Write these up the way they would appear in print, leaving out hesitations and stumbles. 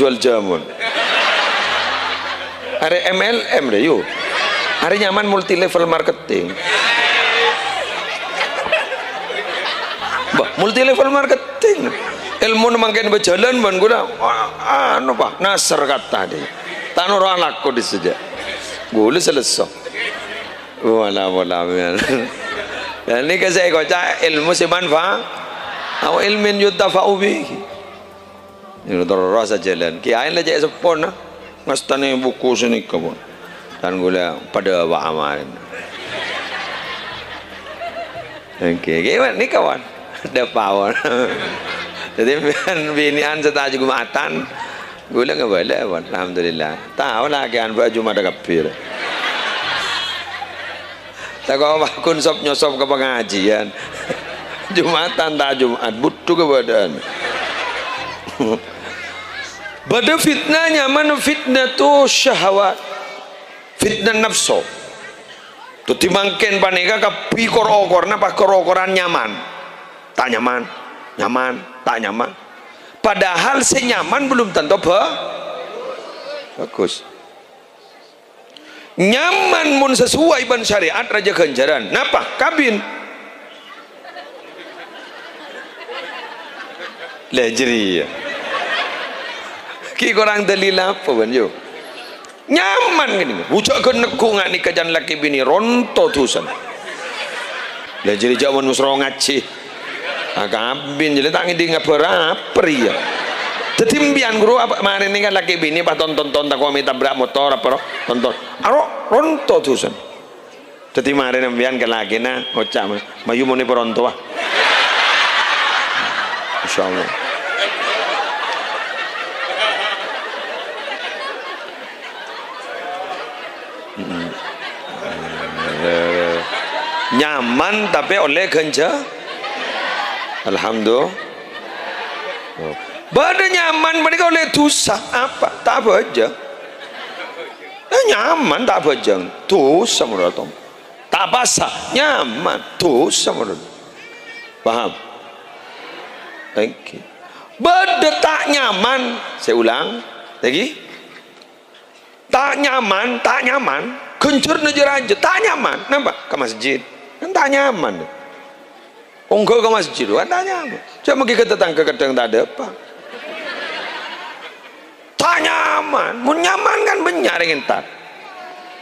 jual jamun. Hari MLM deh yuk. Hari nyaman multi level marketing. Multi level marketing. Ilmu nemangkin berjalan ban guna anu pak nasr kata deh. Tanur anakku di sejak. Gula selesai. Wala. Dan ini saya kocak ilmu si manfaat. Awak ilmin yutafa'u bihi. Ini terus jalan. Kiai lah cek sepon nah. Ngastane buku sini kebun. Dan gula pada wa aman. Oke, gimana nih kawan? Ada power. Jadi binian setaju Jumatan. Gula enggak boleh, alhamdulillah. Tahu lah kian baju ada kafir. Tak kau bakun sop nyosop ke pengajian. Jumatan tak Jumat butuh kebadan. Bada fitnahnya mana fitnah tu syahwat, fitnah nafsu. Tu timangken paneka kapi korokor napa korokoran nyaman, tak nyaman, nyaman, tak nyaman. Padahal senyaman belum tentu bagus. Nyaman mun sesuai ban syariat raja ganjaran. Napa? Kabin. Lejri. Ki korang dalil apa ban yo? Nyaman gini. Bucak ke nekung ni kajan laki bini ronto tusan. Lejri jaman musro ngaci. Kabin jadi tak ngidi ngaperaper ya. Tetimbian guru apa kemarin ini kan laki bini pas tonton tak kau minta berak motor apa tonton. Aro ronto tusan. Teti kemarin ambian ke laki na ngocak mayu moni peronto ah. Insyaallah. Nyaman tapi oleh genja. Alhamdulillah. Bada nyaman mereka oleh dosa apa? Tak apa aja. Nyaman tak apa aja. Dosa menurut tom. Tak basah nyaman dosa menurut. Paham? Oke. Bada tak nyaman. Saya ulang lagi. Tak nyaman. Kencur nejar aja. Tak nyaman. Nampak? Ke masjid. Kan tak nyaman. Enggak ke masjid kan tak nyaman. Cuma pergi ke tetangga kadang tak ada apa. Tak nyaman. Mun nyaman kan banyak yang tak.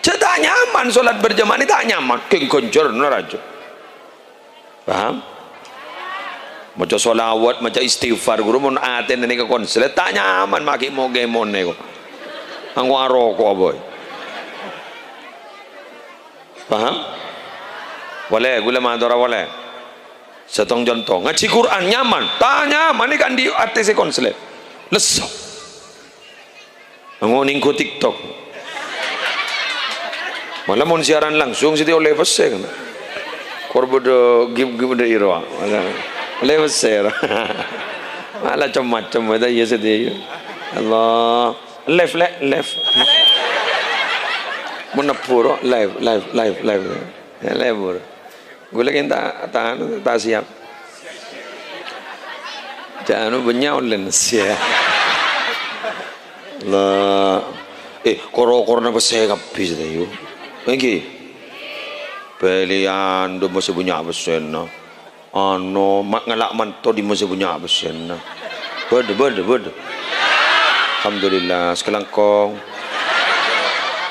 Tak nyaman solat berjamaah ini tak nyaman. Kencur neraja. Paham? Macam solawat, macam istighfar guru mun aten ini ke konsel tak nyaman maki mau gemon nego. Anggo aroko boy. Paham? Boleh, gula madora boleh. Setong contoh, ngaji Quran nyaman, tak nyaman ini kan di atas konslet. Lesok. Ningko TikTok. Malah mau siaran langsung sih oleh pesek. Korbodo give the iro. Oleh pesek. Malah macam ada ya sedih. Allah. Left. Menepur live. Ya lebur. Gula kita tak siap. Jangan banyak online sia. Allah. Korok na besar kapis dah yo. Lagi. Pelian do masih punya besar na. Ano mak ngalak manto di masih punya besar na. Bed. Alhamdulillah sekelangkong.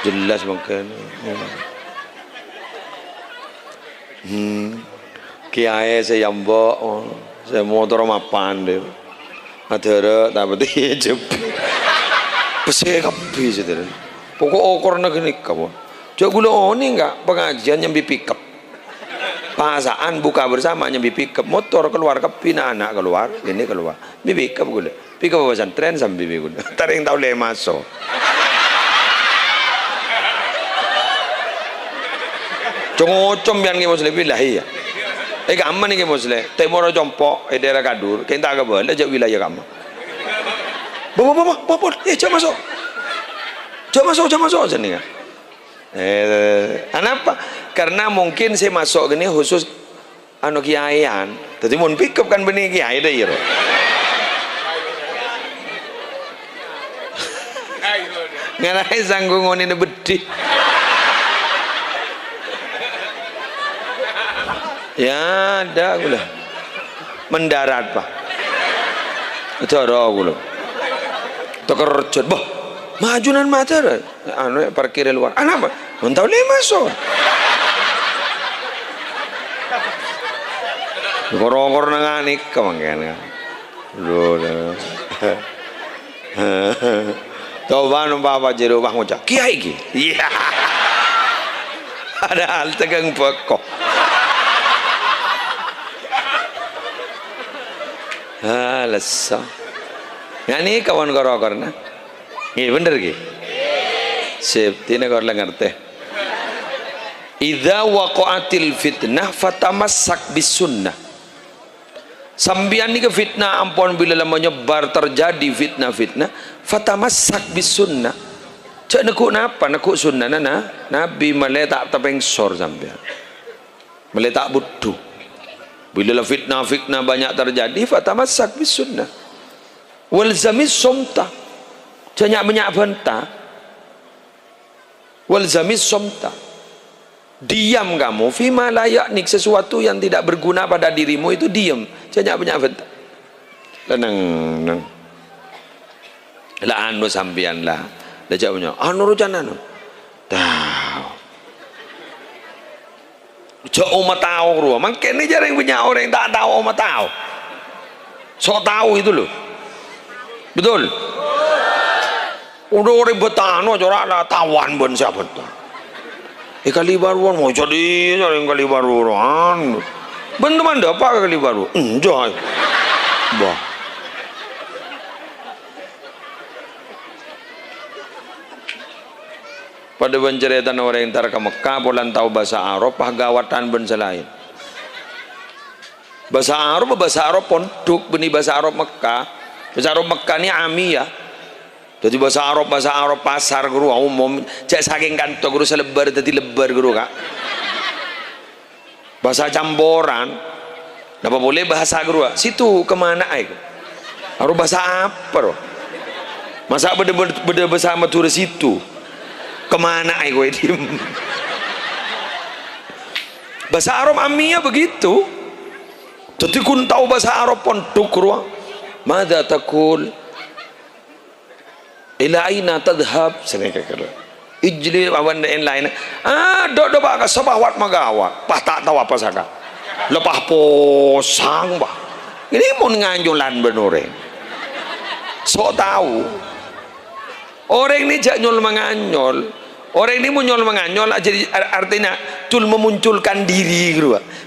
Jelas mungkin. Kiai saya yambok, saya motor mapan deh. Ada tak betul je. Pesek kapi saja. Pokok okor nak ni kamu. Cak gula ni enggak pengajian yang pick up. Pasaan buka bersama yang pick up. Motor keluar kapi anak keluar, ini keluar. Pick up gula. Pick up bawasan tren sambil bibi gula. Taring tahu le masuk. Congocom biang ke muslim bilahi ya. Kamu ni ke muslim. Temoro jompo, daerah Kadur. Kita agak boleh jauh wilayah kamu. Bapak, jangan masuk. Jangan masuk sini kan. Kenapa? Karena mungkin saya masuk gini khusus anu kiaian. Jadi mau pick up kan benih kiai dah iro. Ngarai sanggungon ini bedih. Ya ada gula. Mendarat pak. Cara gula. Tekerjut, boh. Majunan mater. Anu parkir luar. Anak apa? Mentau lima so. Korong-korong nanganik kemangkana. Loh. Coba numpa apa jero bang ngocak. Kiai ki. Iya. Ada hal tegang pekok. Lesa. Yani kawan korong na. Iya bener ki. Sip. Tina kor ngerti. Idza waqa'atil fitnah fatamassak bis sunnah. Sambian ni ke fitnah ampun bila menyebar terjadi fitnah-fitnah fatamassak bis sunnah. Cak nekuk napa? Nekuk sunnah nana. Nabi meletak tapeng sor sambian. Meletak budu. Bila fitnah-fitnah banyak terjadi fatamassak bis sunnah. Walzamis somta. Janyak banyak bantah. Walzamis somta. Diam kamu fima layak nik sesuatu yang tidak berguna pada dirimu itu diam. Jangan banyak lenang lah anu sampian lah dah jawabnya anu rujan anu tahu jauh oma tahu ruang makin ini jarang punya orang yang tak tahu oma tahu so tahu itu loh betul udah orang betano corak lah tawan pun siapa tuh kali baruan mau jadi yang kali baruan bener mana apa kali baru enjoy bah pada penceritakan orang yang tar ke Mekah bulan tahu bahasa Arab pahgawatan ben selain bahasa Arab pondok benih bahasa Arab Mekah ni amiyah jadi bahasa Arab pasar guru umum cek saking kantor guru selebar jadi lebar guru kak bahasa camboran apa boleh bahasa guru situ kemana aik harus bahasa apa roh masa beda bahasa matur situ kemana aik gue diem bahasa Arab amiyah begitu jadi kun tahu bahasa Arab pondok guru mada takul ila aina tadhhab seneka kira ijli awan en lain do ba sabawat magawa pah tak tahu apa saka lepah posang bah ini mun nganjulan benore sok tahu orang ini jak nyol manganyol orang ini munyol manganyol jadi artinya tul memunculkan diri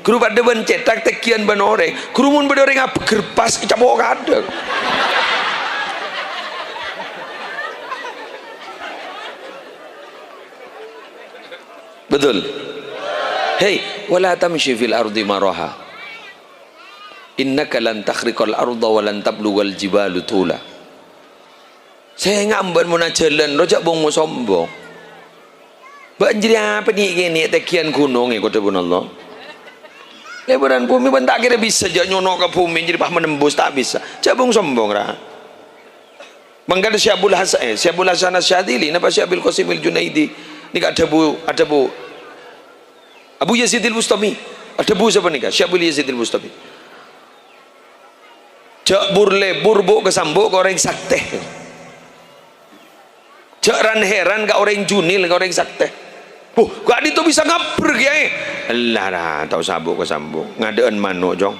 guru pada ben cetak tekian benore guru mun benore ngap gerpas cabok kadek betul. Hei, wala tamshi fil ardi maraha. Innaka lan takhriqal arda wa lan tablughal jibalu tula. Saya ngamban mun jalan rojak bong mo sombong. Banjir apa ni gini tekian gunung ikut pun Allah. Lebaran bumi ben tak kira bisa jak nyono ke bumi jadi pah menembus tak bisa. Jak bong sombong ra. Mangga Syabul Hasan Asyadili napa Syabil Qasimil Junaidi ini ada bu Abu Yazid al-Bustami ada bu siapa nih Syabul Yazid al-Bustami jak burle burbuk kesambuk ke orang sakte jak ran heran ke orang junil ke orang sakte gak itu bisa ngaper kiai Allah dah tahu sabuk kesambuk ngadaan manuk jong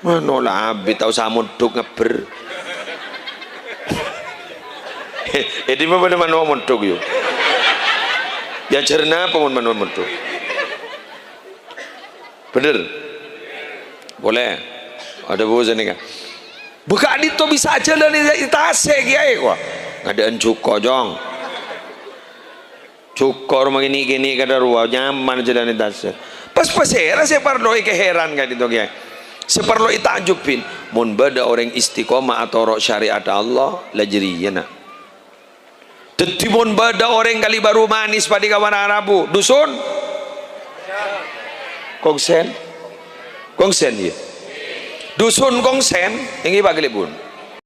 manuk lah habis tahu samuduk ngaper ini mah pada mana montok yuk ya cerna apa mana montok bener boleh ada bos ni kan buka di to bisa aja lah ni itase kiai kok ngadaan cuko jong cuko rumah gini kada ruah nyaman aja dan itase pas era saya perlu keheran kan itu kiai saya perlu itajubin mun bada orang istiqomah atau rok syariat Allah lajriyana Tetibon bada orang kali baru manis pada kawan Arabu dusun kongsen ya dusun kongsen ini bagi lebun